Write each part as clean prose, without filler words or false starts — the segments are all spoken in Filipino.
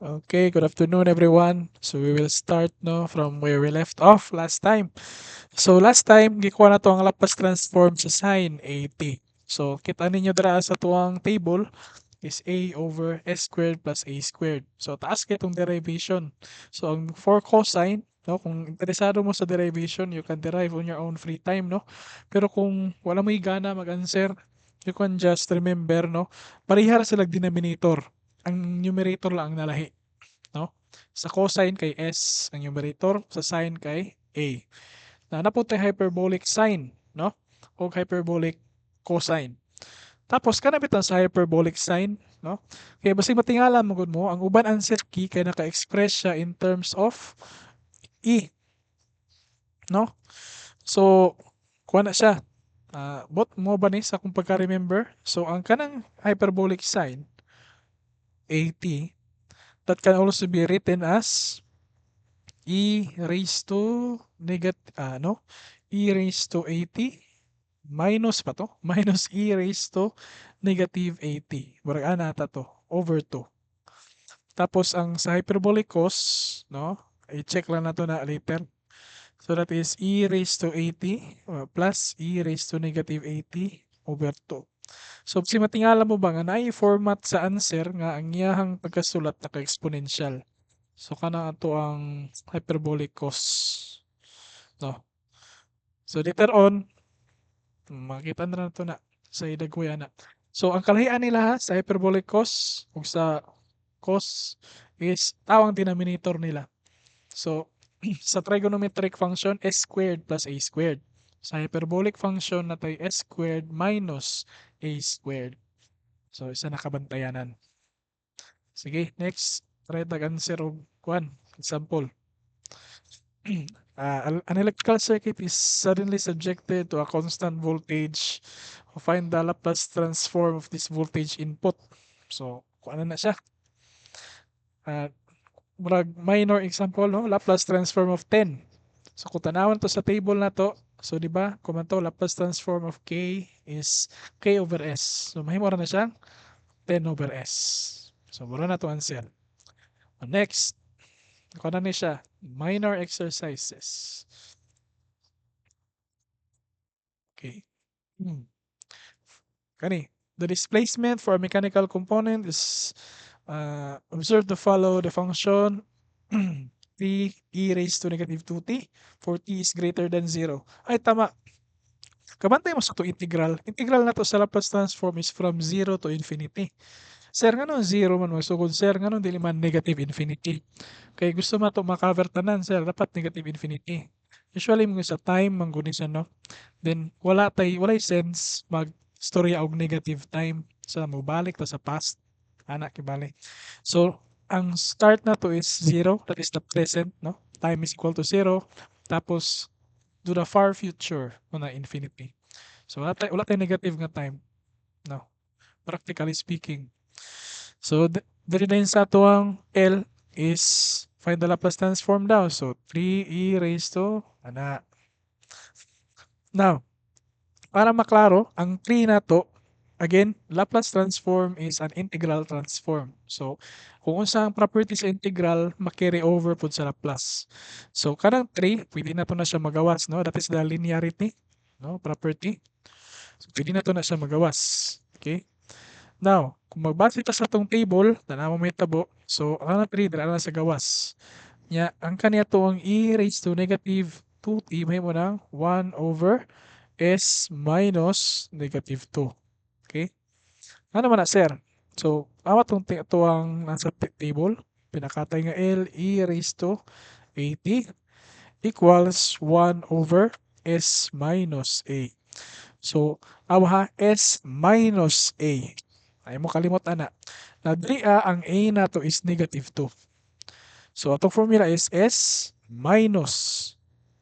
Okay, good afternoon everyone. So we will start no from where we left off last time. So last time gikuha na to ang lapas transform sa sine 80. So kita ninyo dira sa tuwang table is a over s squared plus a squared. So taas kay itong derivation. So ang for cosine, no, kung interesado mo sa derivation, you can derive on your own free time, no. Pero kung wala mo gana mag-answer, you can just remember, no, parihara sila denominator. Ang numerator lang ang nalahi, no? Sa cosine kay S ang numerator, sa sine kay A. Na po tay hyperbolic sine, no? O hyperbolic cosine. Tapos kanabitan sa hyperbolic sine, no? Kaya basig matingala mo gud mo, ang uban answer key kay naka-express siya in terms of E, no? So, kuha na siya. Bot mo ba ni sa kung pagka-remember? So, ang kanang hyperbolic sine, 80, that can also be written as e raised to no? E raised to 80 minus pa to? Minus e raised to negative 80. Murag nata to, over 2. Tapos ang sa hyperbolic cos, no? I-check lang nato na later. So that is e raised to 80 plus e raised to negative 80 over 2. So si matingala mo ba nga naay format sa answer nga ang iyahang pagkasulat naka-exponential. So kana ato ang hyperbolic cos, no? So later on, makita na nato na sa idagway ana. So ang kalahian nila ha, sa hyperbolic cos ug sa cos is tawang denominator nila. So sa trigonometric function s squared plus a squared. Sa hyperbolic function natay s squared minus a squared. So isa na kabantayanan. Sige, next. Try tag-answer og kuan. Example. An electrical circuit is suddenly subjected to a constant voltage. Find the Laplace transform of this voltage input. So, kung ano na siya. Uh, Murag minor example, no? Laplace transform of 10. So, kung tanawan to sa table na to, so di ba, kung man to, Laplace transform of k is k over s. So, mahimo ra na siyang 10 over s. So, mura na to answer. Next, kung ano ni siya, minor exercises. Okay. Kani, the displacement for a mechanical component is observe to follow the function t e raised to negative 2t for t is greater than 0. Ay, tama. Kabantay mo sa to integral. Integral na to sa Laplace transform is from 0 to infinity. Sir, nga nung 0 man magsugod, sir, nga nung dili man negative infinity. Kaya gusto mo to makaver tanan, sir, dapat negative infinity. Usually, mga sa time, mangguni siya, no? Then walay sense magstorya og negative time sa mobalik ta sa past, ana kibali. So ang start na to is 0, that is the present, no? Time is equal to 0. Tapos to the far future na infinity. So wala tay negative nga time, no? Practically speaking. So diri din sa tuwang L is find the Laplace transform daw. So 3e raised to ana. Now, para maklaro, ang 3 na to, again, Laplace transform is an integral transform. So, kung unsa ang property sa integral, ma-carry over pud sa Laplace. So, kanang 3, pwede na to na siya magawas, no? That is the linearity, no? Property. So, pwede na to na siya magawas. Okay? Now, kung magbase ta sa tong table, tanaw mo may tabo. So, ang 3 dala na sa gawas. Nya, ang kaniya to ang e raised to negative 2t, may mo ng 1 over s minus negative 2. Okay? Ano man na, sir? So, awa ito ang nasa table. Pinakatay nga L, e raised to 80 equals 1 over s minus a. So, awa ha, s minus a. Ay mo kalimot ana. Na ang a na to is negative 2. So, atong formula is s minus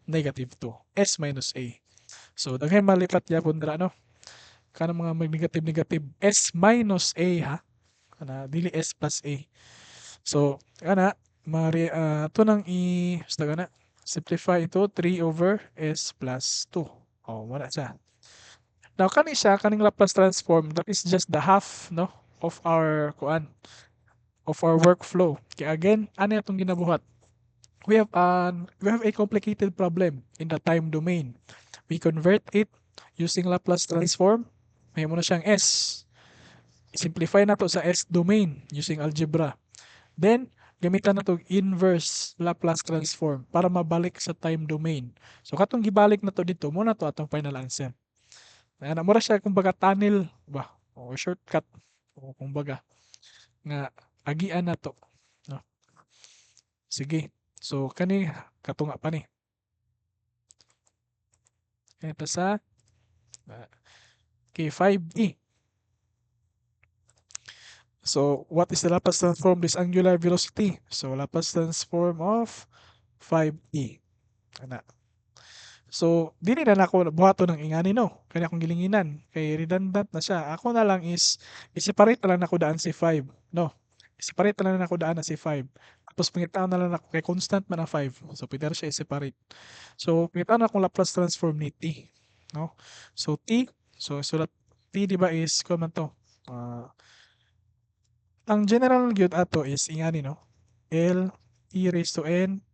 negative 2. S minus a. So, daghay malipat yapon dira, no? Kanang mga mag-negative s minus a ha. Kana dili s plus a. So, kana ito nang basta kana simplify ito 3 over s plus 2. Oh, wala siya. Now kaning Laplace transform, that is just the half, no, of our kuan of our workflow. Kaya again, ano itong ginabuhat? We have a complicated problem in the time domain. We convert it using Laplace transform. May muna siyang S. Simplify na to sa S domain using algebra. Then, gamitan na to inverse Laplace transform para mabalik sa time domain. So, katong gibalik na to dito, muna to atong final answer. Ayan, mura siya kumbaga tunnel ba o shortcut o kumbaga nga agian na to, no? Sige. So, kani katunga pa ni. Ito sa K5E. So, what is the Laplace transform this angular velocity? So, Laplace transform of 5E. Ana. So, dili na nako buhaton ng ingani no. Kaya akong gilinginan. Kay redundant na siya. Ako na lang is i-separate na lang ako daan si 5. No. I-separate na lang ako daan na si 5. Tapos pangitaon na lang ako kay constant man ang 5. So, pwede siya i-separate. So, pangitaon na akong Laplace transform ni T. No. So, T. So, sulat T di ba is kung man to. Ang general gyud ato is ingani no. L e raised to n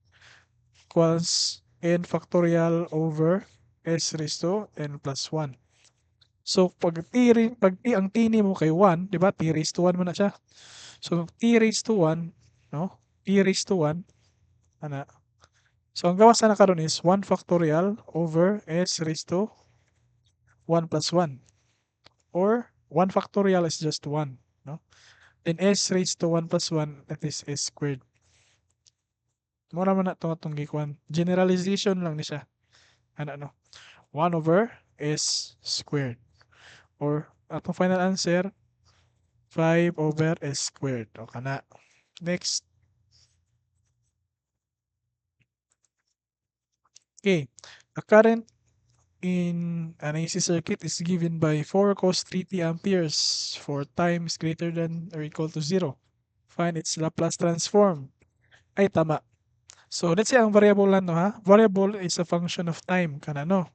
equals n factorial over s raised to n plus 1. So pag t ang t nimo kay 1, di ba? T raised to 1 man na siya. So t raised to 1, no? T raised to 1 ana. So ang gawas na karon is 1 factorial over s raised to 1 plus 1 or 1 factorial is just 1, no? Then s raised to 1 plus 1, that is s squared. Mura man na itong gikuan. Generalization lang ni siya. Ano? 1 over s squared. Or atong final answer, 5 over s squared. O kana. Next. Okay. The current in an AC circuit is given by 4 cos 3t amperes for time is greater than or equal to 0. Find its Laplace transform. Ay, tama. So, let's say ang variable lang, no, ha? Variable is a function of time, kana, no?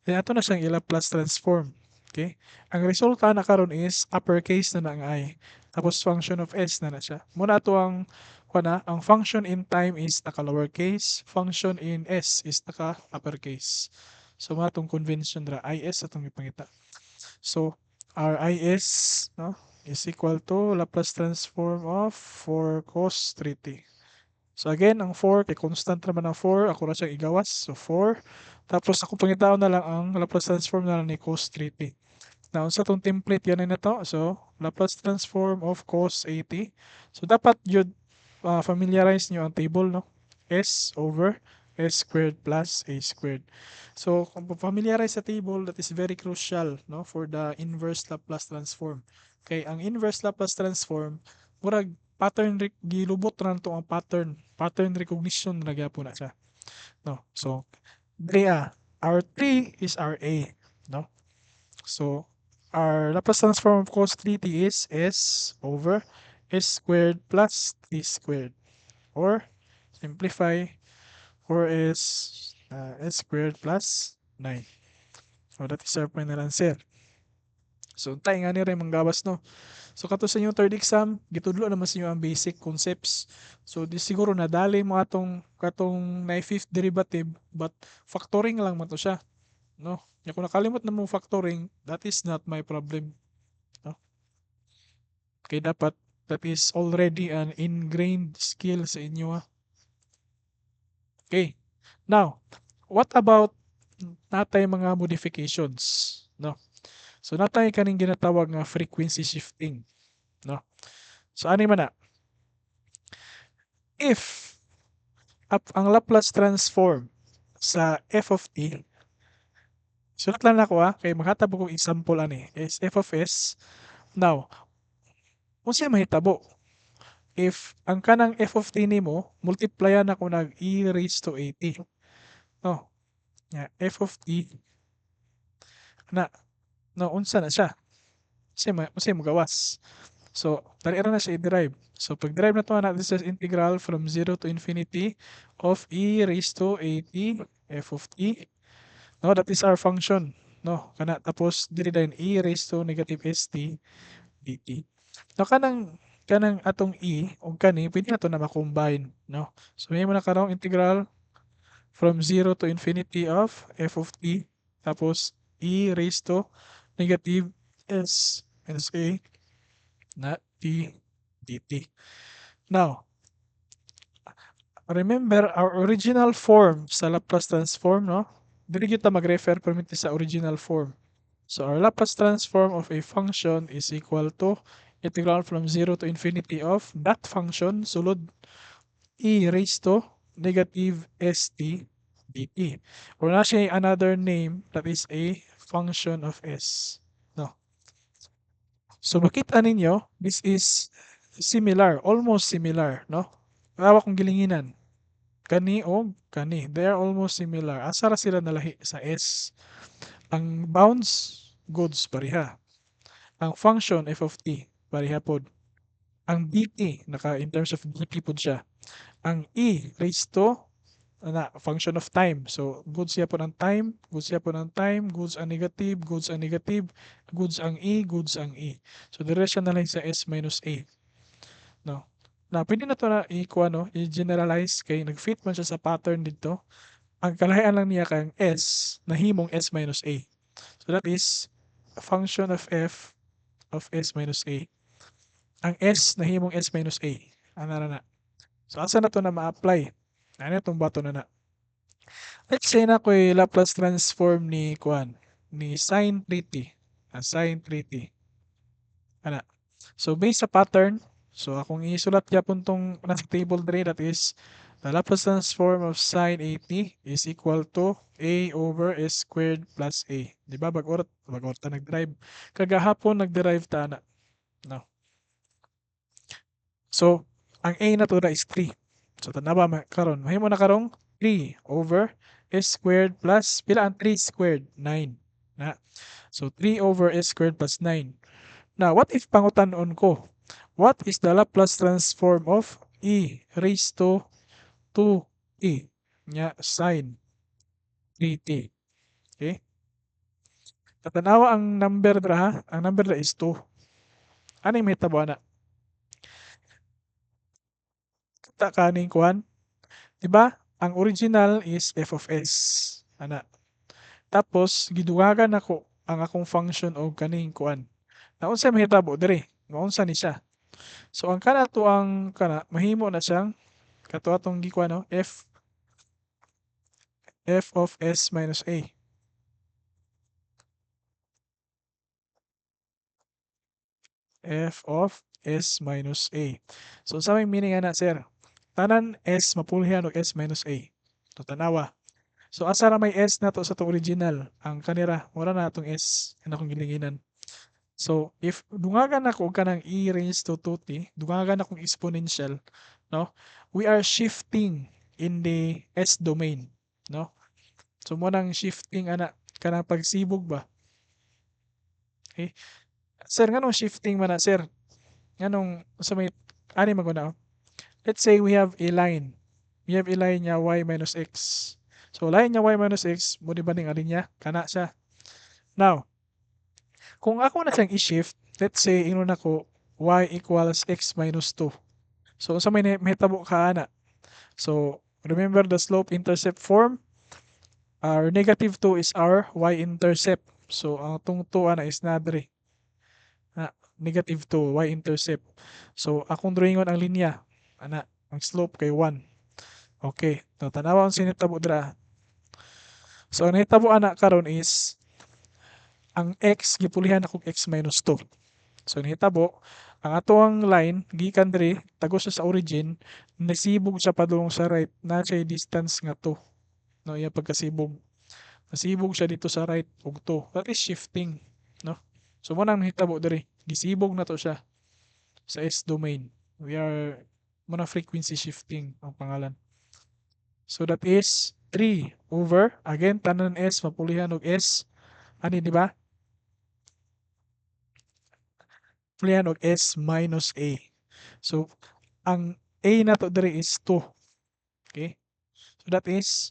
Then, ato na siyang i-Laplace transform. Okay? Ang resulta na karon is uppercase na ang I. Tapos, function of S na siya. Muna ato ang, ang function in time is naka-lowercase, function in S is naka-uppercase. So, mga itong convention na IS atong ipangita. So, our IS, no, is equal to Laplace transform of 4 cos 3t. So again, ang 4, kay constant naman ang 4, ako na siyang igawas. So 4. Tapos ako pangitaon na lang ang Laplace transform na lang ni cos 3t. Now, sa itong template, yan na to. So, Laplace transform of cos 80. So, dapat yun, familiarize nyo ang table, no? S over S squared plus A squared. So, kung familiarize sa table, that is very crucial, no? For the inverse Laplace transform. Okay, ang inverse Laplace transform, murag pattern gilubot ra to ang pattern recognition na gyapon na siya, no? So R3 is RA, no? So our Laplace transform of cos 3t is S over S squared plus T squared, or simplify 4S S squared plus 9. So that is our final answer. So tayo nga ni rin manggawas, no? So kato sa inyong third exam, gitudlo naman sa inyo ang basic concepts. So di siguro nadali mo katong na fifth derivative, but factoring lang man to siya, no? Kung nakalimot na mo factoring, that is not my problem, no? Okay, dapat that is already an ingrained skill sa inyo, ha? Okay. Now, what about natay mga modifications, no? So natay kaning ginatawag nga frequency shifting, no? So ani man na, if ang Laplace transform sa f of t, sulat lang ako, kay makatabo kong example ani is f of s. Now, unsa mahitabo if ang kanang f of t nimo multiplyan ako nag e raised to 80, no? F of t na, no, unsa na siya? Unsay mo gawas? So, dali ra na siya i-derive. So, pag-derive na to, this is integral from 0 to infinity of e raised to 80 f of t. No, that is our function. No, tapos dili din e raised to negative st dt. No, kanang kanang atong e o kani pwede nato na ma-combine, no? So mahimo na karong integral from 0 to infinity of f of t tapos e raised to negative s minus a na t dt. Now, remember our original form sa Laplace transform, no? Dili gyud ta mag-refer permanently sa original form. So our Laplace transform of a function is equal to integral from 0 to infinity of that function sulod e raised to negative st dt. Or na siya another name that is a function of s. No. So makita ninyo, this is similar, almost similar, no? Awa kong gilinginan. Kani o kani, they are almost similar. Asa ra sila nalahi sa s. Ang bounds, goods pareha. Ang function f of t, pareha pod. Ang dt, naka in terms of dt pod siya. Ang e raised to function of time. So, goods siya po ng time, goods siya po ng time, goods ang negative, goods ang negative, goods ang e, goods ang e. So, dire siya na lang sa s minus a. No? Na, pwede na to na no? I-generalize kay nag-fit man siya sa pattern dito. Ang kalahian lang niya kang s na himong s minus a. So, that is a function of f of s minus a. Ang s na himong s minus a. Ano na. So, asa na to na ma-apply? Ano itong bato na. Let's say na ko'y Laplace transform ni kuan ni sin 3t. Sin 3t. Ana. So based sa pattern, so akong isulat gyapon tong nasa table dre that is the Laplace transform of sin 80 is equal to a over s squared plus a. Di ba bag-orat ta nag-derive. Kagahapon nag-derive ta na. No. So ang a na to na is 3. So tanawa karon, mahimo na karong 3 over s squared plus pila ang 3 squared? 9. Na. So 3 over s squared plus 9. Now, what if pangutan-on ko? What is the Laplace transform of e raised to 2e nya sin 3t? Okay? Tatanawa ang number dra ha. Ang number dra is 2. Ano yung mahitabo na? Kita kaning kuhan. Diba? Ang original is f of s. Ana. Tapos, gidugagan ako ang akong function o kaning kuan. Naunsa mahitabo dire? Naunsa ni siya? So, ang kana to ang mahimo na siyang kato atong gikuan no? f of s minus a. F of s minus a. So, sa may meaning ana, sir? Tanan s mapulhian og s minus a. So, tanawa. So, asa ra may s nato sa itong original? Ang kanira, wala na itong s. Yan akong gilinginan. So, if dungagan ako kanang e raised to 2t, dungagan akong exponential, no? We are shifting in the s domain, no? So, mo nang shifting ana kanang pagsibog ba? Okay? Sir, nganong shifting man na, sir? Nganong sa may ani maguna? Let's say we have a line. We have a line niya y minus x. So, line niya y minus x, mo di ba ning alin niya? Kana siya. Now, kung ako na siyang i-shift, let's say, ino na ko, y equals x minus 2. So, sa may mahitabo ka ana. So, remember the slope-intercept form? Our negative 2 is our y-intercept. So, ang itong 2 ana is nadre. Negative 2, y-intercept. So, akong drawingon ang linya. Ana, ang slope kay 1. Okay. So, tanawa ang sinitabo dira. So, ang nahitabo ana karon is ang x gipulihan akong x minus 2. So, nahitabo ang atoang line gikan diri tagos sa origin, nasibog siya padulong sa right, na siya distance nga 2. No, iya pagkasibog. Nasibog siya dito sa right ug 2. That is shifting, no? So, mo nang nahitabo diri. Gisibog na to siya sa S domain. We are muna frequency shifting ang pangalan. So, that is 3 over, again, tanan S, mapulihan og S. Ani, di ba? Pulihan og S minus A. So, ang A na to diri is 2. Okay? So, that is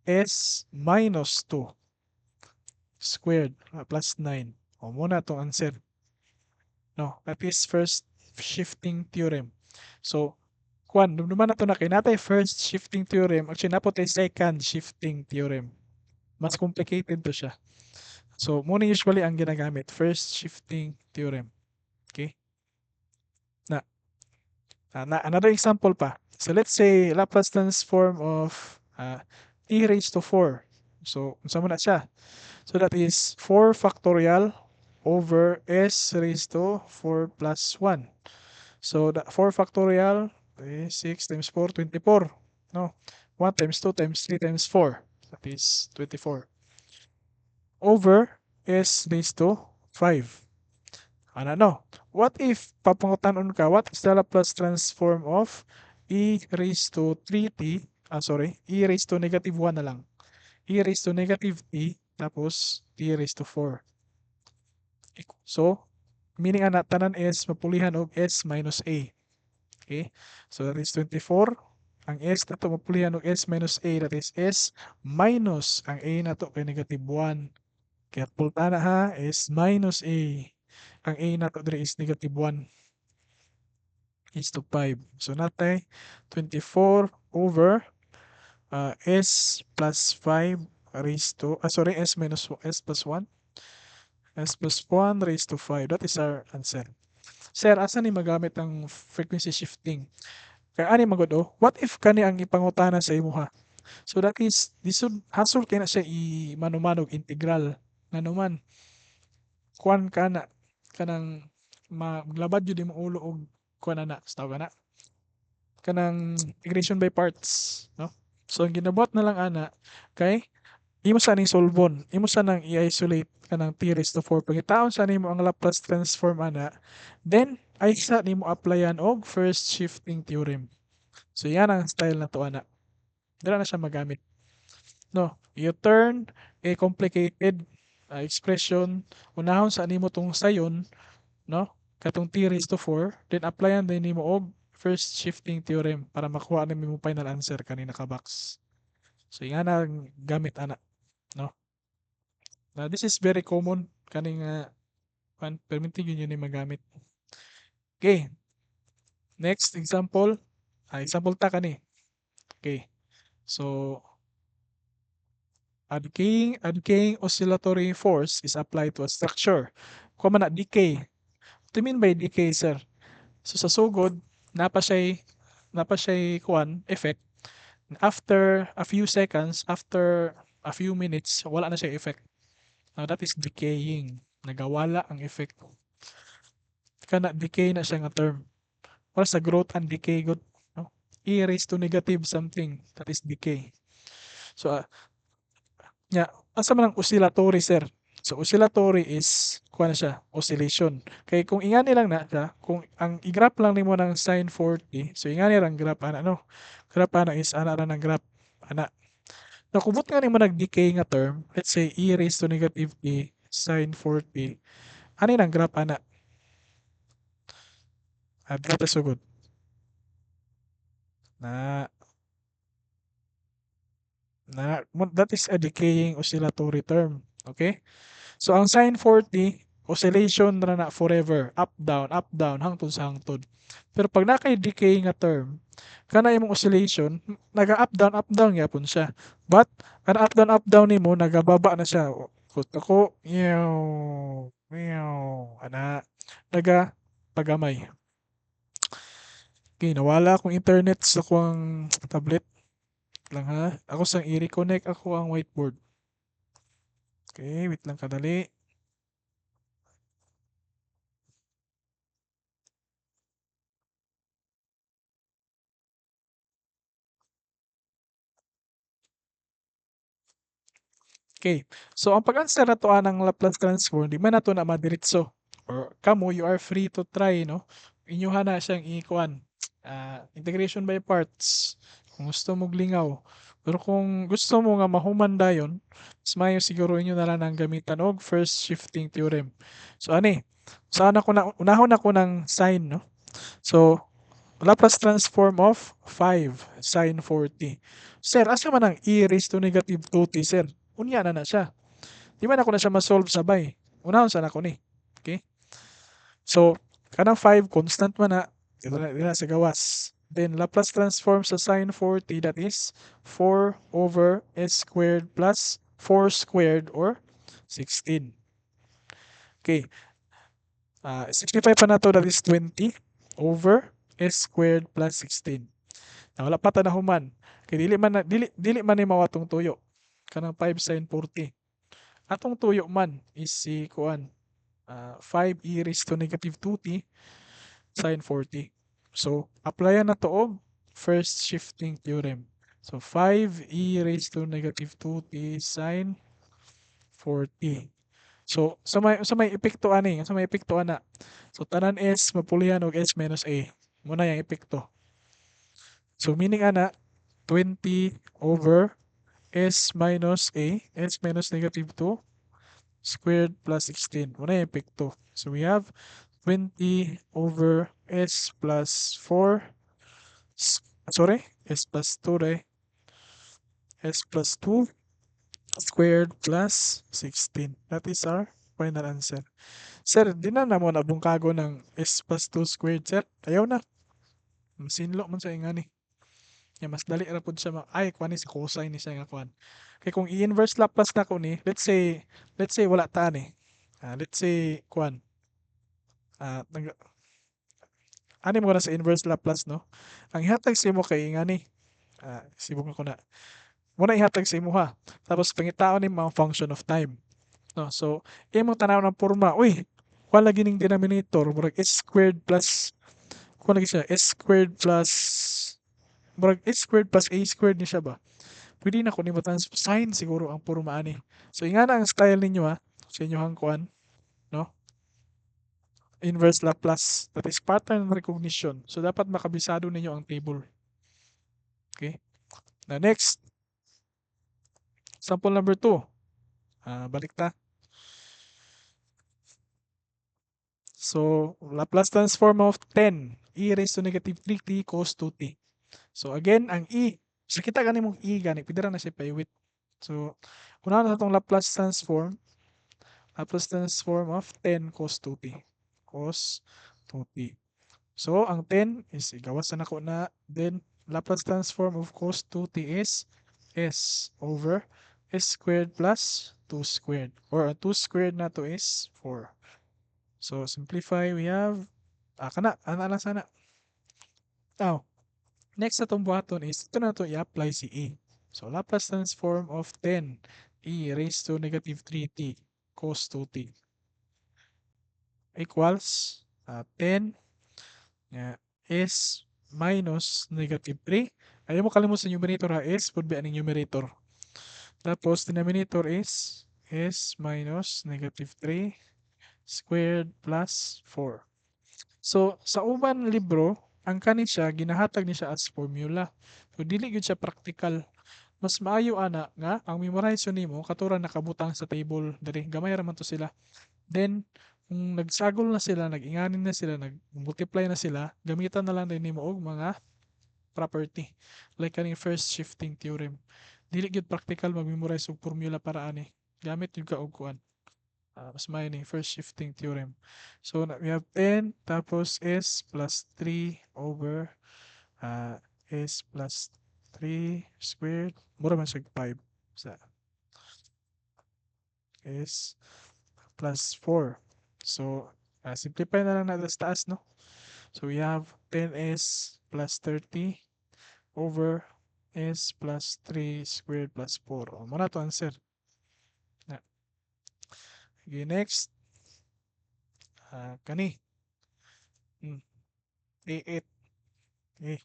S minus 2 squared plus 9. O, muna itong answer. No, that is first shifting theorem. So, kuan duman nato na kay natay first shifting theorem, actually napot ay second shifting theorem. Mas complicated to siya. So, muna usually ang ginagamit, first shifting theorem. Okay? Na, another example pa. So, let's say Laplace transform of t raised to 4. So, unsa man na siya? So, that is 4 factorial over s raised to 4 plus 1. So, the 4 factorial is 6 times 4, 24. No? 1 times 2 times 3 times 4. That is 24. Over s raised to 5. Ano? What if papangutanon ka, what is the Laplace transform of e raised to 3t, e raised to negative 1 na lang. E raised to negative t, tapos t raised to 4. So, meaning ana tanan is mapulihan og s minus a. Okay? So, that is 24. Ang s nato mapulihan og s minus a, that is s minus ang a nato kay negative 1. Kaya pultana ha, s minus a. Ang a nato diri is negative 1 is to 5. So, natay 24 over s plus 5 raised to, s minus s plus 1. S plus 1 raised to 5. That is our answer. Sir, asa ni magamit ang frequency shifting? Kaya ani magod what if kani ang ipangutana sa imuha? So that is lisod hasol kay na siya i-manumanog integral. Nanuman kuan kana kanang maglabad jud imong ulo og kuan ana, tawag ana. Kanang integration by parts, no? So ang ginabuhat na lang ana kay imo sa ning solvon, imo sa nang i-isolate kanang t raised to 4 pangitaon sa nimo ang Laplace transform ana, then ay sa nimo applyan og first shifting theorem. So yan ang style na to ana. Dira na siya magamit. No, you turn a complicated expression unahon sa nimo tong sayon, no? Katong t raised to 4, then applyan din nimo og first shifting theorem para makuha na mo final answer kanina ka box. So yan ang gamit ana, no? Now, this is very common kaning permitting yun yung magamit. Okay. Next example. Example ta kani. Okay. So, a decaying oscillatory force is applied to a structure. Kung man na decay. What do you mean by decay, sir? So, sa sugod, napa siya kuan effect. After a few seconds, after a few minutes, wala na siya effect. Now, that is decaying. Nagawala ang effect. Kana decay na siya nga term. Or sa growth and decay good, no? E raised to negative something, that is decay. So, asa man ang oscillatory, sir? So, oscillatory is, kuha na siya, oscillation. Kaya kung ingani lang na siya, kung ang i-graph lang nimo ng sin 40, so ingani lang graph, ana, no? Graph, ana, is, ana, ng graph, ana. Nakubot nga nimo nag-decay nga term, let's say, e raised to negative t sin 40, ano yung graph, ana? That is so good. That is a decaying oscillatory term. Okay? So, ang sin 40, oscillation na forever. Up, down, hangtod sa hangtod. Pero pag nakay-decay nga term, kana imong oscillation, naga-up, down, yapon siya. But, ang up, down nimo, nagababa na siya. Ako, ana, pagamay. Okay, nawala akong internet sa kuwang tablet lang ha. Ako sang i-reconnect ako ang whiteboard. Okay, wait lang kadali. Okay. So ang pag-answer na to ng Laplace transform, di man nato na madiretso. Or kamo, you are free to try, no? Inyuha na siyang ikuan. Integration by parts. Kung gusto mo lingaw. Pero kung gusto mo nga mahuman dayon, mas mayo siguro inyo na lang ang gamitan og first shifting theorem. So ani, unahon ako ng sign, no? So, Laplace transform of 5 sin 40. Sir, asa man ang e raised to negative 2t, sir? Unya na siya. Di man ako na siya ma-solve sabay. Unahon sana ako ni. Okay? So, Kanang 5 constant man na, dito na sa gawas. Then Laplace transform sa sin 40, that is 4 over s squared plus 4 squared or 16. Okay, 65 pa na to, that is 20 over s squared plus 16. Wala pa ta nahuman. Kay dili man ni mawatong tuyo. Kanang 5 sin 40. Atong tuyo man is si kuan 5 e raised to negative 2t sin 40. So, applyan na to og first shifting theorem. So, 5 e raised to negative 2t sin 40. So, sa may epekto ani, sa may epekto ana. So, tanan s mapulihan og s minus a. Muna yung epekto. So, meaning ana 20 over s minus a, s minus negative 2 squared plus 16. Muna yung epekto. So, we have 20 over s plus 4 sorry, s plus 2 s plus 2 squared plus 16. That is our final answer. Sir, di na mo nabungkago ng s plus 2 squared, sir. Ayaw na. Masinlo man sa ingani. Mas dali ra pud siya ay kuan ni sa cosine ni siya nga kuan. Kay kung i-inverse Laplace na ko ni, let's say wala ta ni. Let's say kuan. Ani mo na sa inverse Laplace, no? Ang ihatag sa imo kay ingani. Sibuk ko na. Muna ihatag sa imo ha. Tapos pangitaon ni mga function of time. No? So, imong tanaw ng porma, uy, kuha lagi ning denominator, murag s squared plus, kuha lagi siya, s squared plus, murag s squared plus a squared ni siya ba? Pwede na ko ni sign siguro ang porma ani. So, ingana ang style ninyo ha, sa inyohang kuan, no? Inverse Laplace. That is pattern recognition. So, dapat makabisado ninyo ang table. Okay? Now, next, sample number 2. Balik ta. So, Laplace transform of 10 e raised to negative 3t cos 2t. So, again, ang e, so kita gani mong e gani, pwede na siya paiwit. So, unahan na itong Laplace transform of 10 cos 2t. Cos 2t. So, ang 10 is igawas na ako na, then Laplace transform of cos 2t is s over s squared plus 2 squared. Or 2 squared na to is 4. So, simplify, we have, ana lang sana. Now, next na itong buhaton is, ito na ito i-apply si e. So, Laplace transform of 10 e raised to negative 3t cos 2t equals 10 s minus negative 3. Ayaw mo kalimut sa numerator ha, s would be ang numerator. Tapos, denominator is s minus negative 3 squared plus 4. So, sa uban libro, ang kani siya, ginahatag ni siya as formula. So, dili gyud siya practical. Mas maayo ana nga, ang memorize nimo katura nakabutang sa table, dali, gamay raman to sila. Then, kung nagsagol na sila, nag-inganin na sila, nag-multiply na sila, gamitan na lang din nimo og mga property. Like kaning first shifting theorem. Dili gyud practical mag-memorize og formula para ani. Gamit yung ka og kuan. Mas may ni first shifting theorem. So, we have 10 tapos s plus 3 over s plus 3 squared. Mura man siya 5 sa s plus 4. So, simplify na lang natin sa taas, no? So, we have 10s plus 30 over s plus 3 squared plus 4. O, muna to answer. Okay, next. Kani. A8. Okay.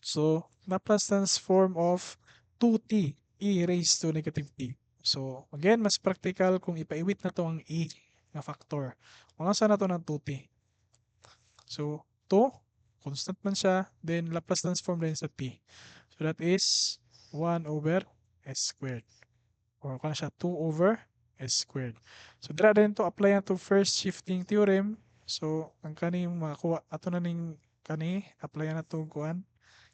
So, Laplace transform of 2t e raised to negative t. So, again, mas practical kung ipaiwit na to ang e na factor. Kung asa na to ng 2t. So, 2, constant man siya, then Laplace transform din sa t. So, that is 1 over s squared. Or kung siya 2 over s squared. So, dira din to apply to first shifting theorem. So, ang kaning makakuha, ato na ning kani, apply na to kuan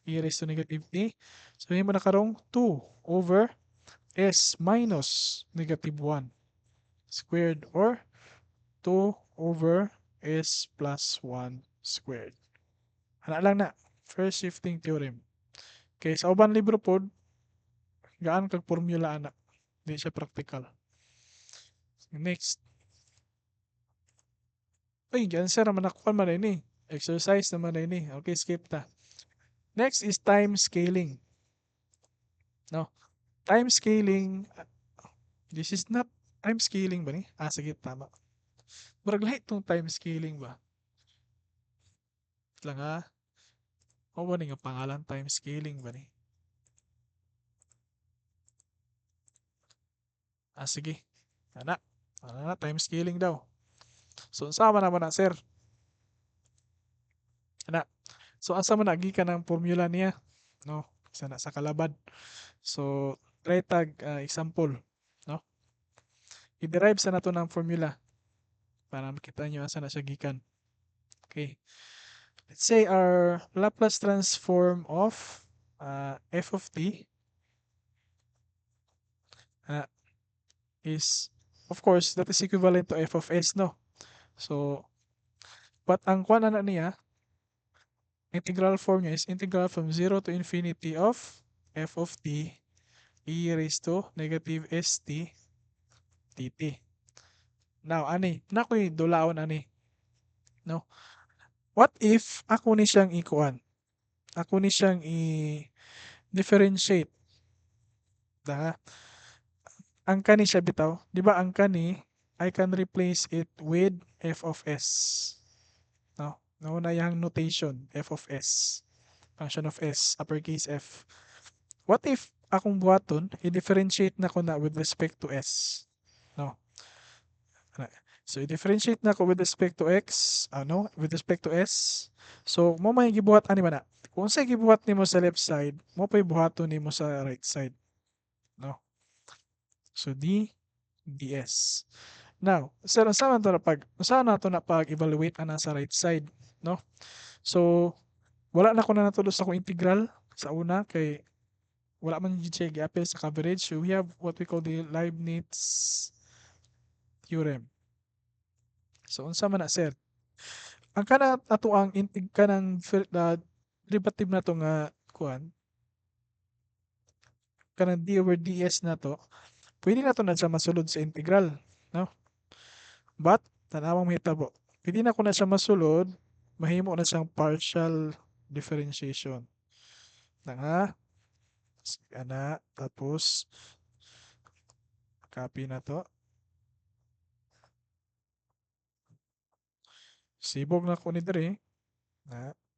e raised to negative t. So, yun mo na karong 2 over s minus negative 1 squared or 2 over s plus 1 squared. Ana lang na. First shifting theorem. Okay, sa uban libro pod, gaan kag formula ana. Di siya practical. Next. Ay, answer naman ako man ini. Exercise naman ini. Okay, skip ta. Next is time scaling. No. Time scaling. This is not time scaling ba ni? Sige, tama. Murag lahi itong time scaling ba? Lang ha. O ba ni nga pangalan time scaling ba ni? Sige. Ana. Ano na, time scaling daw. So, sama naman na, sir. Ana. So, asa man nagikan ang formula niya? No? Sana sa kalabad. So, try tag example. No? I-derive sa nato ng formula para makita nyo asa na siya gikan. Okay. Let's say our Laplace transform of f of t is, of course, that is equivalent to f of s, no? So, but ang kuha na niya, integral form niya is integral from 0 to infinity of f of t e raised to negative st dt. Now, ani, nakoy dulaon ani. No? What if ako ni siyang ikuan? Ako ni siyang i-differentiate. Ang kani siya bitaw. Di ba ang kani, I can replace it with f of s. No? Nauna yung notation, f of s. Function of s, uppercase f. What if akong buhaton, i-differentiate na ko na with respect to s. No? So, i-differentiate na ko with respect to x, with respect to s. So, mo may gibuhat ani man na. Kung sa gibuhat nimo sa left side, mo pa'y buhaton nimo sa right side. No? So, ds. Now, sir, saan nato na pag-evaluate ana sa right side, no? So, wala na ko na natulos sa akong integral sa una kay wala man gyud siya gi-apply sa coverage. So, we have what we call the Leibniz theorem. So, unsa man na, sir? Ang kana ato ang kanang derivative na to nga kuan, kanang d over ds na to, pwede na to na siya masulod sa integral, no? But, tanawang mahitabo. Pwede na ko na siya masulod, mahimo na siyang partial differentiation. Nga, ana, tapos, copy na to. Sibog na ko ni dire.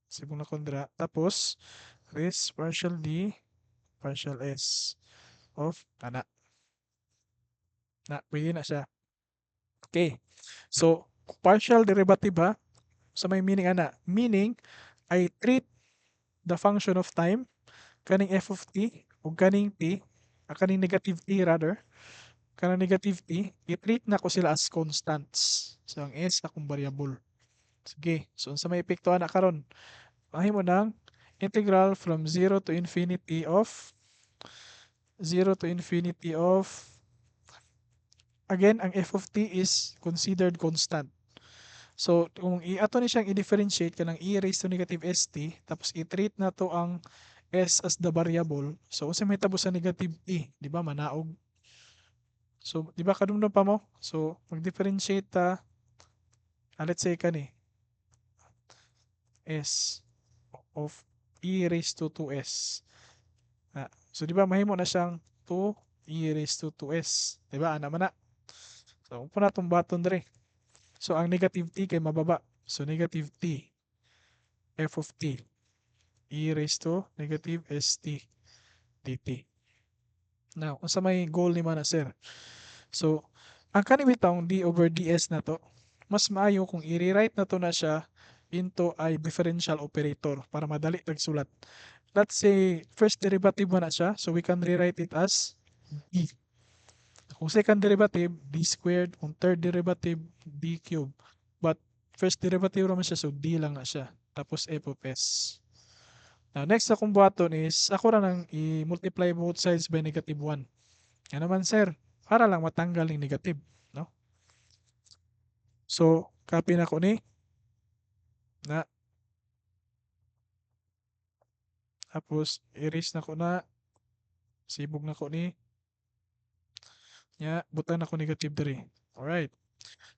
Sibog na ko dira. Tapos, this partial d, partial s of ana. Pwede na siya. Okay. So, partial derivative ha. So, may meaning ana. Meaning, I treat the function of time, kaning f of t, o kaning t, kaning negative t rather, kanang negative t, i-treat na ko sila as constants. So, ang s akong variable. Sige. So, sa may epektuhan na karon, mahimo ng integral from 0 to infinity of again, ang f of t is considered constant. So, kung ato ni siyang i-differentiate kanang e raised to negative st, tapos i-treat na to ang s as the variable. So, unsa may tabo sa negative t, di ba? Manaog. So, di ba kadumdum pa mo? So, mag-differentiate ta, let's say kani, s of e raised to 2s. So, di ba mahimo na siyang 2 e raised to 2s. Di ba? Ana man na. So, upo na itong button dere. So, ang negative t kay mababa. So, negative t, f of t, e raised to negative st dt. Now, unsa may goal ni mana, sir? So, ang kanibitang d over ds na to, mas maayo kung i-rewrite na to na siya into a differential operator para madali tagsulat. Let's say, first derivative mo na siya, so we can rewrite it as d. Kung second derivative, d squared. Kung third derivative, d cubed. But first derivative naman siya, so d lang na siya. Tapos f of s. Now, next akong buhaton is, ako na nang i-multiply both sides by negative 1. Yan naman, sir. Para lang matanggal yung negative. No? So, copy na ko ni. na. Tapos erase na ko na, sibog na ko ni nya butang na ko negative diri. Alright.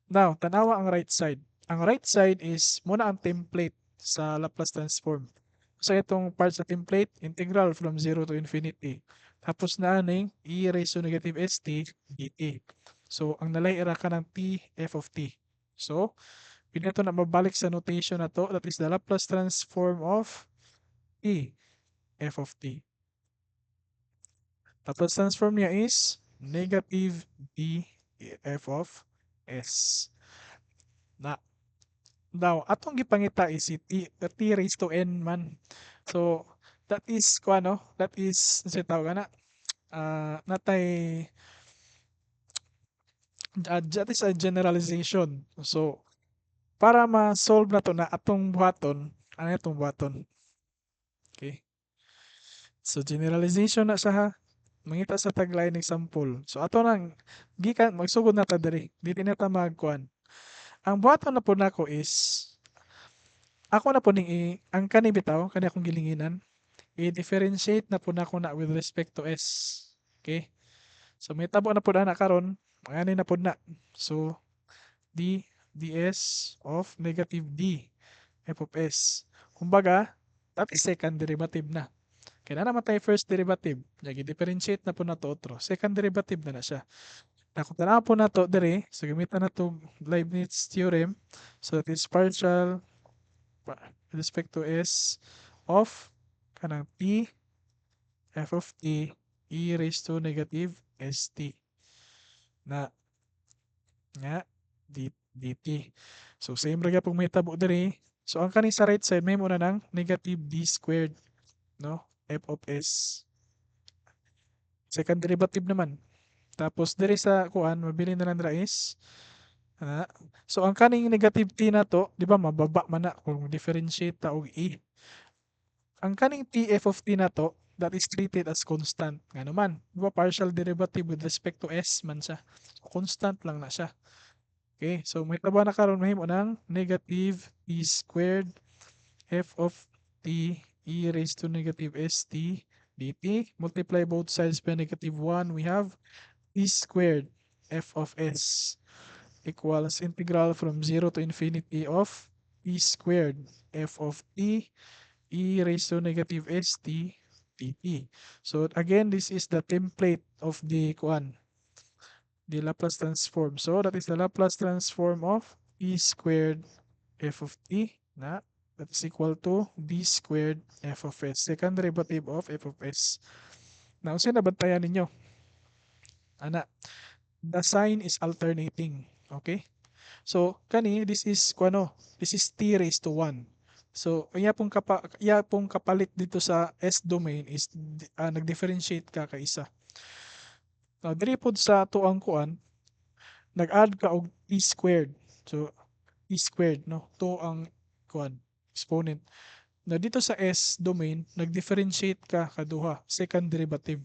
Now, tanawa ang right side. Ang right side is muna ang template sa Laplace transform. So itong part sa template, integral from 0 to infinity. Tapos na aning e raised to negative st dt. So ang nalaira ka ng t f of t. So, pwede na mabalik sa notation na to. That is the Laplace transform of t f of t. Laplace transform niya is negative d f of s. Na now, atong gipangita is si t raised to n man. So, that is kuano, that is sa tawag na natay that is a generalization. So, para ma-solve na to na atong buhaton, ano itong buhaton? Okay. So, generalization na siya ha. Mangita sa tagline example. So, ato nang gikan magsugod na ta diri. Dili na ta magkuan. Ang buhaton na po nako is ako na po ning ang kani bitaw, kani akong gilinginan, i-differentiate na po nako na with respect to s. Okay? So may tabo na po na karon, mangani na po na. So d ds of negative d f of s. Kumbaga, that is second derivative na. Kaya na naman tayo first derivative. Yung differentiate na po na to otro. Second derivative na siya. Nakuta na po na to dire. So gamitan na to Leibniz theorem. So that is partial with respect to s of kanang t f of t e raised to negative st na nga dt. So same ra gyapon may tabo diri. So ang kani sa right side may muna ng negative d squared no f of s. Second derivative naman. Tapos diri sa kuan mabili na lang ra is so ang kaning negative t na to, di ba mababa man na kung differentiate ta og e. Ang kaning t f of t na to, that is treated as constant. Nga naman, di ba partial derivative with respect to s man siya. So, constant lang na siya. Okay, so may taba na karon mahimo ng negative t squared f of t e raised to negative st dt. Multiply both sides by negative 1. We have t squared f of s equals integral from 0 to infinity of t squared f of t e raised to negative st dt. So again, this is the template of the kuan, the Laplace transform. So that is the Laplace transform of e squared f of t na that is equal to d squared f of s. Second derivative of f of s. Now, sinabantayan ninyo. Ana, the sign is alternating. Okay? So, kani, this is, this is t raised to 1. So, iya pong kapalit dito sa S domain is nag-differentiate ka kaisa. Now, diri pod sa tuang kuan, nag-add ka og t squared. So, t squared, no? To ang kuan, exponent. Na dito sa S domain, nag-differentiate ka kaduha, second derivative.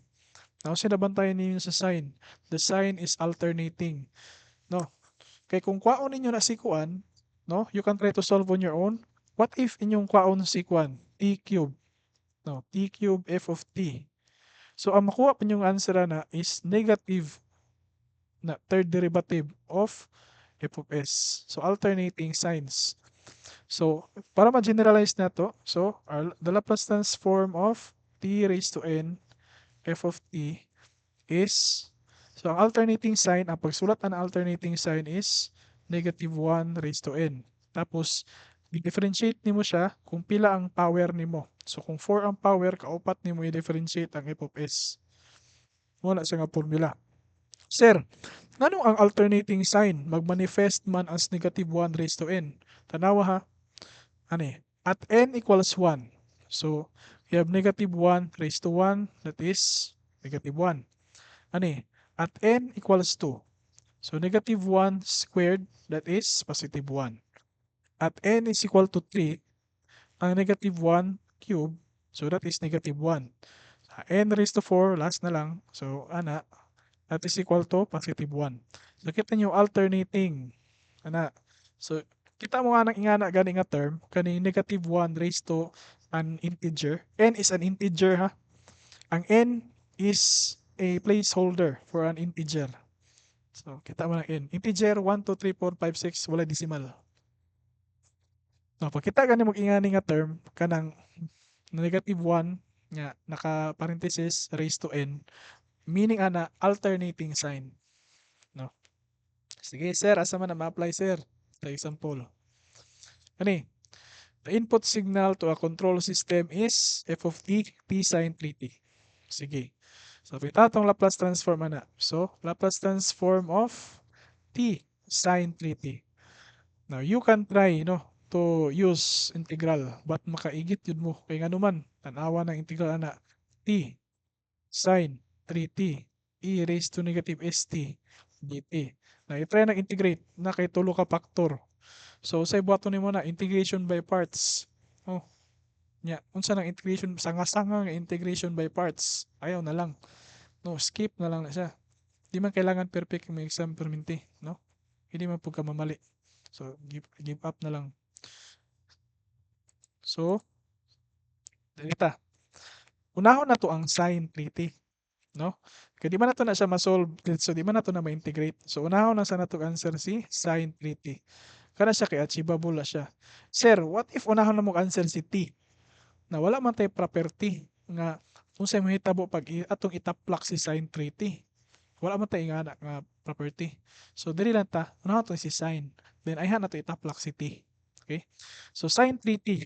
Now, sinabantayan ninyo sa sign. The sign is alternating. No? Kay kung kwaon ninyo na si kuan, no? You can try to solve on your own. What if inyong kwaon si kuan? T cube. No, t cube f of t. So, ang makuha pa yung answer na is negative na third derivative of f of s. So, alternating signs. So, para ma-generalize na to, so, the Laplace transform of t raised to n f of t is, so ang alternating sign, ang pagsulat ng alternating sign is negative 1 raised to n. Tapos, i-differentiate nimo siya kung pila ang power nimo. So, kung 4 ang power, kaupat nimo i-differentiate ang f of s. Wala siya nga formula. Sir, nganong ang alternating sign magmanifest man as negative 1 raised to n? Tanawa ha. Ani, at n equals 1. So, we have negative 1 raised to 1, that is negative 1. Ani, at n equals 2. So, negative 1 squared, that is positive 1. At n is equal to 3, ang negative 1 cube, so that is negative 1. N raised to 4, last na lang. So, that is equal to positive 1. So, kita nyo alternating. So, kita mo nga ingana gani nga term kani negative 1 raised to an integer. N is an integer ha. Ang n is a placeholder for an integer. So kita mo na n. Integer 1, 2, 3, 4, 5, 6 wala decimal. No, pag kita gani mag-ingani nga term kanang negative 1 nga naka parenthesis raised to n, meaning ana alternating sign. No. Sige sir, asa man na ma-apply sir? Sa example. Ani, the input signal to a control system is f of t, t sine 3t. Sige. So, kita itong Laplace transform ana. So, Laplace transform of t sine 3t. Now, you can try, to use integral. But makaigit yun mo. Kaya nga naman, tanawa ng integral ana. T sine 3t e raised to negative st dt. Now, i-try na integrate na kay tulo ka factor. So, sa ibuhaton nimo na integration by parts. Oh, nya, unsa nang integration sanga-sanga nga integration by parts. Ayaw na lang. No, skip na lang na siya. Di man kailangan perfect yung exam perminti, no? Hindi man pugka mamali. So, give up na lang. So, dita. Unahon na to ang sin 3t, no? Kaya di man na to na siya ma-solve, so di man na to na ma-integrate. So, unahon na sa nato answer si sin 3t. Kana siya kay achievable na siya. Sir, what if unahon na mo answer si t? Na wala man tay property nga unsay mahitabo pag atong itaplak si sin 3t. Wala man tay nga property. So dili lang ta, unahon to si sin. Then ayhan na to itaplak si t. Okay? So sin 3t.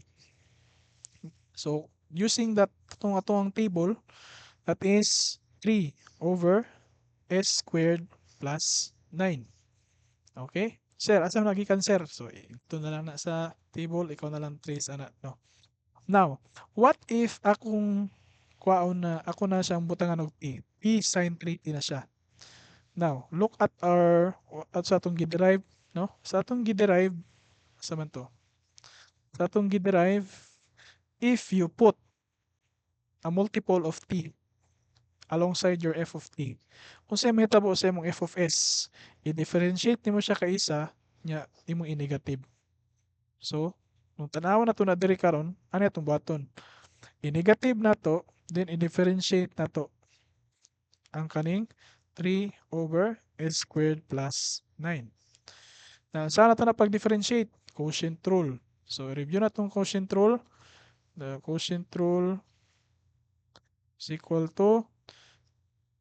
So using that atong table, that is 3 over s squared plus 9. Okay? Sir, asa na gikan sir? So ito na lang na sa table, ikaw na lang trace ana, no. Now, what if akong kwaon na ako na siyang butangan og t. T sin 3t na siya. Now, look at sa atong giderive, no? Sa atong giderive, sa man to? Sa atong giderive, if you put a multiple of t alongside your f of t, unsay mahitabo sa imong f of s, i-differentiate nimo siya ka isa, nya imong i-negative. So, nung tanawa na to na diri karon, ano itong buhaton? I-negative na to, then i-differentiate na to ang kaning 3 over s squared plus 9. Na saan nato na pag-differentiate? Quotient rule. So, review na tong quotient rule. The quotient rule is equal to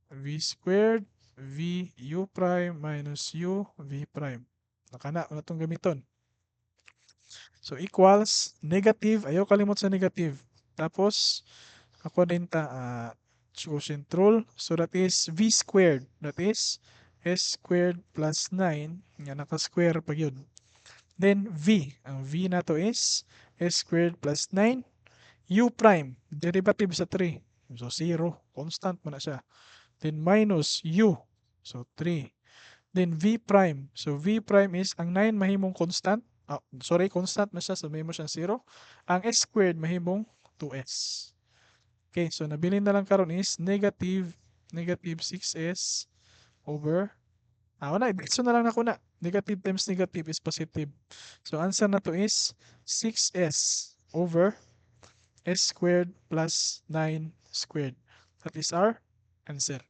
v squared v u prime minus u v prime. Nakana na itong gamiton. So, equals negative. Ayaw kalimot sa negative. Tapos, ako din ta quotient rule. So, that is v squared. That is s squared plus 9. Nga naka-square pag yun. Then, v. Ang v na to is s squared plus 9. U prime. Derivative sa 3. So, 0. Constant mo na siya. Then, minus u. So, 3. Then, v prime. So, v prime is, ang 9 mahimong constant. Constant na siya. So, mahimo siyang 0. Ang s squared mahimong 2s. Okay, so nabilin na lang karon is negative 6s over wala, so na lang ako na. Negative times negative is positive. So answer na to is 6s over s squared plus 9 squared. That is our answer.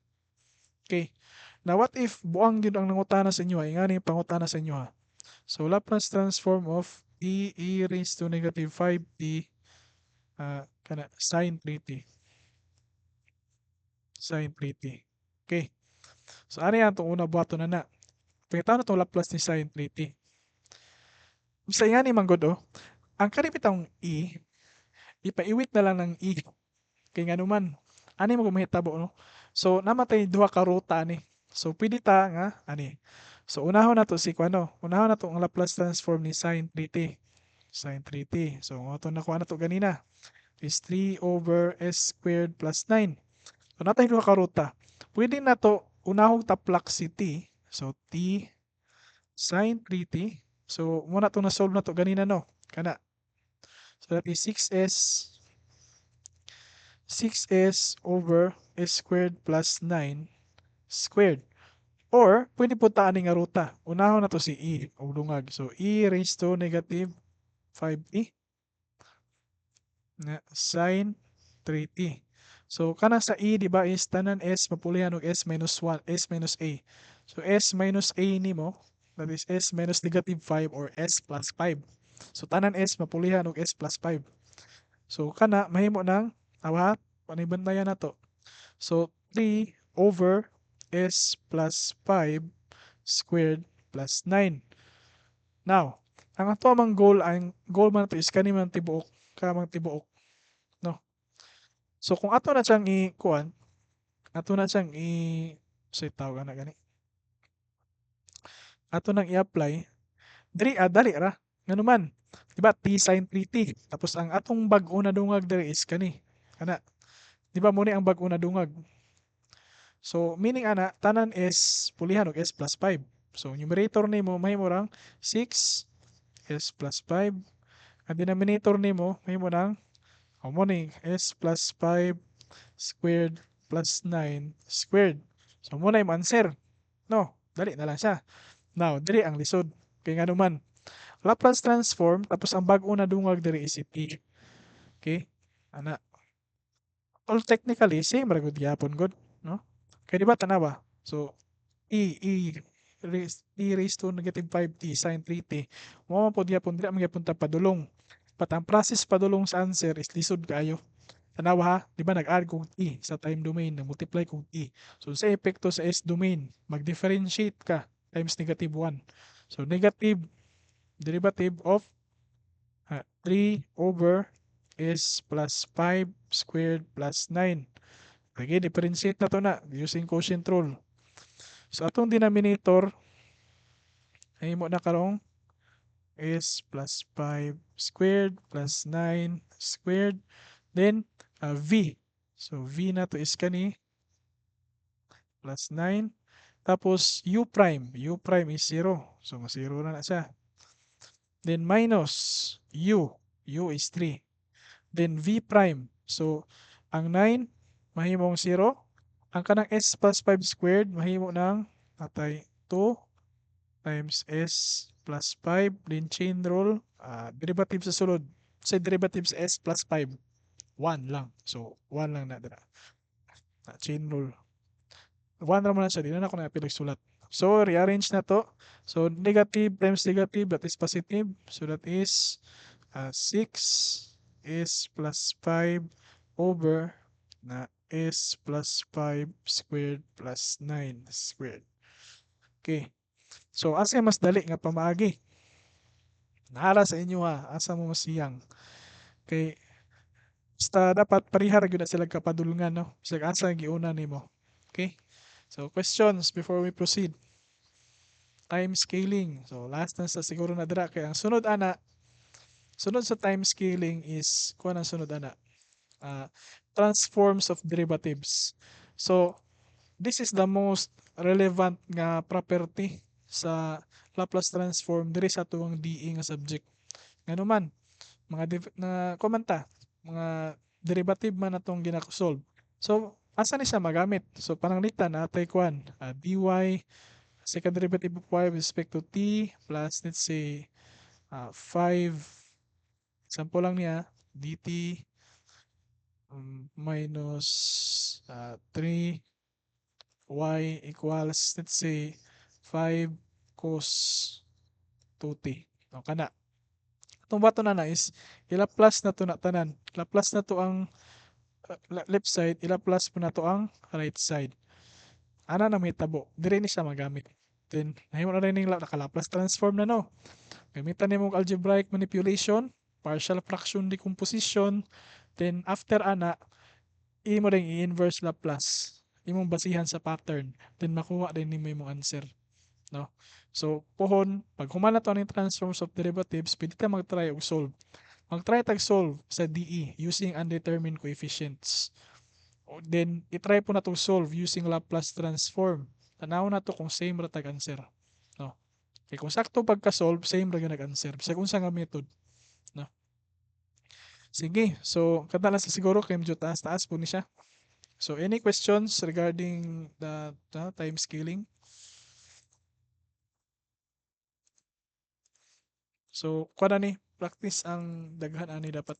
Okay. Now what if buang yun ang nangutana sa inyo? Nga ni pangutana sa inyo ha. So Laplace transform of t e raised to negative 5t kana sin 3t. Sin 3t. Okay. So ano yan itong una buhato na na. Pagkatao na itong Laplace ni sin 3t. Sa nga ni manggod ang karipitang e, ipaiwit na lang ng e. Kaya nga naman, ani mo kumahitabo, no? So, namatay duha ka ruta ni. So, pwede ta nga, ani. So, unahon na to si Kuano. Unahon na to ang Laplace transform ni sin 3t. Sin 3t. So, ito nakuha na to ganina. Is 3 over s squared plus 9. So, natay duha ka ruta. Pwede na to, unahong taplak si t. So, t sin 3t. So, muna to na-solve na to ganina, no? Kana. So, that is 6s over s squared plus 9 squared. Or pwede po taan nga ruta. Unahon na to si e o dungag. So e raised to negative 5t na sin 3t. So kana sa e di ba is tanan s mapulihan og s minus 1, s minus a. So s minus a nimo that is s minus negative 5 or s plus 5. So tanan s mapulihan og s plus 5. So kana mahimo ng awa panibantayan nato. So 3 over s plus 5 squared plus 9. Now, ang ato mang goal ang goal man to is kani man tibuok kamang tibuok, no? So kung ato na siyang i-kuan, ato na siyang say tawag na gani. Ato nang i-apply, diri dali ra. Ngano man, di ba t sin 3t tapos ang atong bag-o na dungag diri is kani. Kana, di ba mo ni ang bag-o na dungag? So meaning ana tanan is pulihan og s plus 5. So numerator nimo mahimo rang 6 s plus 5. Ang denominator nimo mahimo nang mo ni s plus 5 squared plus 9 squared. So mo na yung answer. No, dali na lang siya. Now, diri ang lisod. Kay nga naman, Laplace transform tapos ang bag-o na dungag diri is t. Okay? Ana. All technically same ra gud gyapon gud, no? Kay di ba tanawa? So e raised to negative 5t sin 3t. Mo man pod gyapon dira man gyapon ta padulong. But ang process padulong sa answer is lisod kaayo. Tanawa ha, di ba nag-add kong t sa time domain, nag-multiply kong t. So sa epekto sa s domain, mag-differentiate ka times negative 1. So negative derivative of 3 over s plus 5 squared plus 9. Lagi, differentiate na to na using quotient rule. So atong denominator ay mo na karong s plus 5 squared plus 9 squared. Then v. So v na to is kani plus 9. Tapos u prime. U prime is 0. So 0 na siya. Then minus u. U is 3. Then v prime. So ang 9 mahimong 0. Ang kanang s plus 5 squared mahimo ng atay 2 times s plus 5. Then chain rule. Derivative sa sulod. Sa derivative sa s plus 5. 1 lang. So 1 lang na dira. Chain rule. 1 naman na siya. Di na ako na sulat. So, rearrange na to. So, negative times negative, that is positive. So, that is 6 s plus 5 over na s plus 5 squared plus 9 squared. Okay. So, asa mas dali nga pamaagi? Nahala sa inyo ha. Asa mo mas siyang? Okay. Basta dapat parihar gyud na sila kapadulngan, no? Bisag asa giuna nimo. Okay. So, questions before we proceed. Time scaling. So, last na sa siguro na dira. Kaya ang sunod sa time scaling is, kuha ng sunod ana, transforms of derivatives. So, this is the most relevant nga property sa Laplace transform diri sa tuwang DE nga subject. Ngano man, mga komanta, mga derivative man atong ginasolve. So, asa ni siya magamit? So, pananglitan natay kuan, dy second derivative of y with respect to t plus let's say 5, example lang niya, dt minus 3y equals let's say 5 cos 2t. O kana. Itong bato na is ila-plus na to na tanan. Ila-plus na to ang left side, ila-plus po na to ang right side. Ana na may tabo. Dire ni siya magamit. Then, nahimo na rin yung naka-Laplace transform na no. Gamitan ni mong algebraic manipulation, partial fraction decomposition, then after ana, imo rin i-inverse Laplace. Imong basihan sa pattern. Then makuha din nimo imong answer. No? So, pohon, pag humana to ng transforms of derivatives, pwede ka mag-try og solve. Mag-try tag solve sa DE using undetermined coefficients. Then, i-try po na to solve using Laplace transform. Tanaw na to kung same ra tag answer. No? Kaya kung sakto pagka-solve, same ra nag-answer. Sa kung sa nga method. No? Sige, so kada lang sa siguro kay medyo taas-taas po ni siya. So any questions regarding the time scaling? So kuha na ni practice ang daghan ani dapat.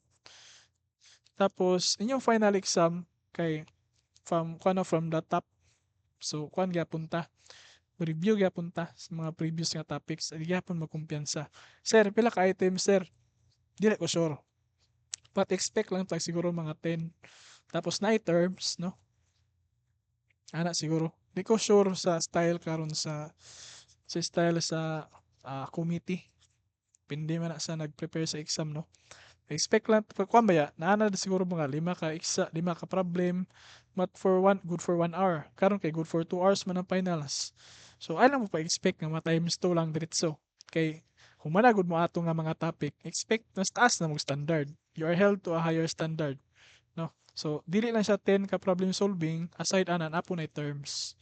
Tapos inyong final exam kay from the top. So kuan gyapon ta. Review gyapon ta sa mga previous nga topics. Adi gyapon magkumpiyansa. Sir, pila ka items sir? Dili ko sure. But expect lang tag siguro mga 10. Tapos na terms, no? Ana siguro. Di ko sure sa style karon sa style sa committee. Pindi man na sa nag-prepare sa exam, no? Expect lang kuan ba ya? Naana na siguro mga lima ka problem. But for one good for 1 hour. Karon kay good for 2 hours man ang finals. So ay lang mo pa expect nga times 2 lang diretso. Kay humana gud mo ato nga mga topic, expect mas taas na mo standard. You are held to a higher standard, no? So dili lang siya 10 ka problem solving aside anan apo na terms,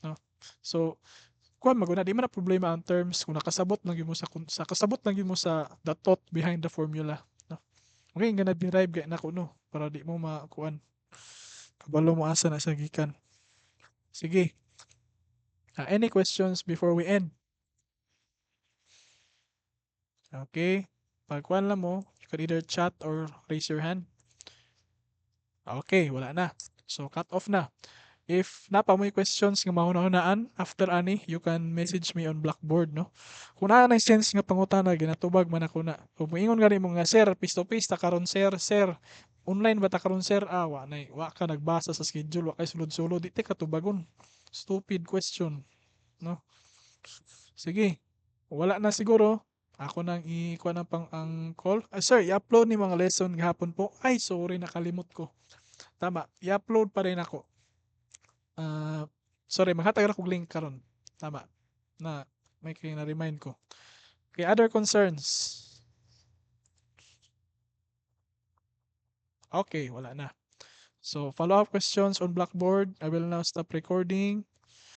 no? So kuan maguna di man na problema ang terms kung nakasabot lang gyud mo sa kasabot lang gyud mo sa the thought behind the formula, no? Okay, nga na-derive kay nako, no, para di mo makuan kabalo mo asa na sa gikan. Sige. Any questions before we end? Okay. Pag kuan lang mo, you can either chat or raise your hand. Okay, wala na. So cut off na. If napa mo'y questions nga mahuna-hunaan after ani, you can message me on Blackboard, no? Kung naa na sense nga pangutana ginatubag man ako na. Kung moingon gani mo nga sir, face to face ta karon sir, online ba ta karon sir? Wa ka nagbasa sa schedule, wa kay sulod-sulod, di te katubagon. Stupid question, no? Sige. Wala na siguro. Ako nang ikuha na pang ang call. Sir, i-upload ni mga lesson gahapon po. Ay, sorry, nakalimot ko. Tama, i-upload pa rin ako. Sorry, maghatag ako link karon. Tama. Na may kaya na-remind ko. Okay, other concerns? Okay, wala na. So, follow-up questions on Blackboard. I will now stop recording.